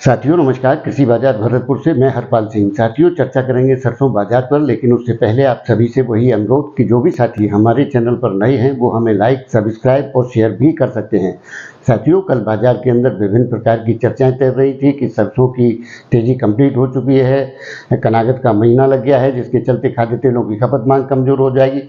साथियों नमस्कार। कृषि बाजार भरतपुर से मैं हरपाल सिंह। साथियों चर्चा करेंगे सरसों बाजार पर, लेकिन उससे पहले आप सभी से वही अनुरोध कि जो भी साथी हमारे चैनल पर नए हैं वो हमें लाइक, सब्सक्राइब और शेयर भी कर सकते हैं। साथियों कल बाजार के अंदर विभिन्न प्रकार की चर्चाएं चल रही थी कि सरसों की तेजी कंप्लीट हो चुकी है, कनागत का महीना लग गया है जिसके चलते खाद्य तेलों की खपत मांग कमजोर हो जाएगी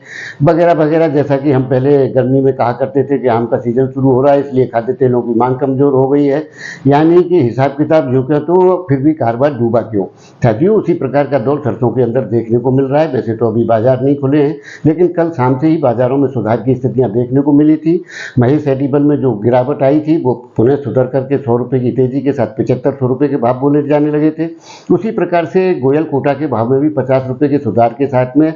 वगैरह वगैरह। जैसा कि हम पहले गर्मी में कहा करते थे कि आम का सीजन शुरू हो रहा है इसलिए खाद्य तेलों की मांग कमजोर हो गई है, यानी कि हिसाब किताब जो क्या तो फिर भी कारोबार डूबा क्यों। साथियों उसी प्रकार का दौर सरसों के अंदर देखने को मिल रहा है। वैसे तो अभी बाजार नहीं खुले हैं, लेकिन कल शाम से ही बाजारों में सुधार की स्थितियां देखने को मिली थी। महेश एडिबल में जो गिरावट आई थी वो पुनः सुधर करके 100 रुपये की तेजी के साथ 7500 रुपये के भाव बोले जाने लगे थे। उसी प्रकार से गोयल कोटा के भाव में भी 50 रुपये के सुधार के साथ में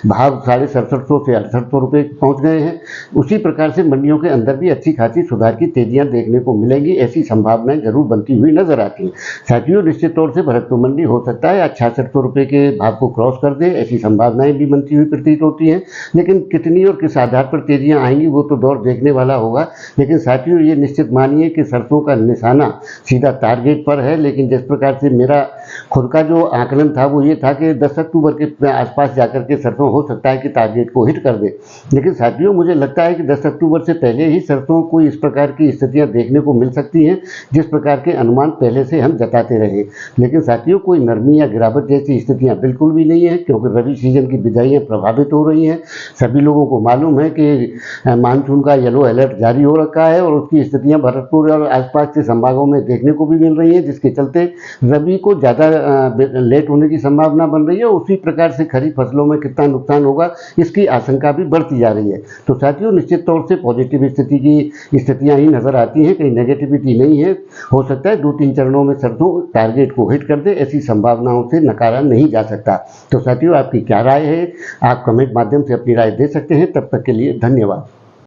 भाव 6750 से 6800 रुपये पहुंच गए हैं। उसी प्रकार से मंडियों के अंदर भी अच्छी खासी सुधार की तेजियां देखने को मिलेंगी, ऐसी संभावनाएं जरूर बनती हुई नजर आती हैं। साथियों निश्चित तौर से भरतपुर मंडी हो सकता है 6600 रुपये के भाव को क्रॉस कर दे, ऐसी संभावनाएं भी बनती हुई प्रतीत होती हैं। लेकिन कितनी और किस आधार पर तेजियां आएंगी वो तो दौर देखने वाला होगा। लेकिन साथियों ये निश्चित मानिए कि सरसों का निशाना सीधा टारगेट पर है। लेकिन जिस प्रकार से मेरा खुद का जो आकलन था वो ये था कि 10 अक्टूबर के आसपास जाकर के सरसों हो सकता है कि टारगेट को हिट कर दे। लेकिन साथियों मुझे लगता है कि 10 अक्टूबर से पहले ही सरसों को इस प्रकार की स्थितियां देखने को मिल सकती हैं जिस प्रकार के अनुमान पहले से हम जताते रहे। लेकिन साथियों कोई नरमी या गिरावट जैसी स्थितियां बिल्कुल भी नहीं है, क्योंकि रबी सीजन की बिजाइयां प्रभावित हो रही हैं। सभी लोगों को मालूम है कि मानसून का येलो अलर्ट जारी हो रखा है और उसकी स्थितियां भरतपुर और आसपास के संभागों में देखने को भी मिल रही है, जिसके चलते रबी को ज़्यादा लेट होने की संभावना बन रही है। उसी प्रकार से खरीफ फसलों में कितना नुकसान होगा इसकी आशंका भी बढ़ती जा रही है। तो साथियों निश्चित तौर से पॉजिटिव स्थिति की स्थितियां ही नजर आती हैं, कहीं नेगेटिविटी नहीं है। हो सकता है 2-3 चरणों में सरसों टारगेट को हिट कर दे, ऐसी संभावनाओं से नकारा नहीं जा सकता। तो साथियों आपकी क्या राय है, आप कमेंट माध्यम से अपनी राय दे सकते हैं। तब तक के लिए धन्यवाद।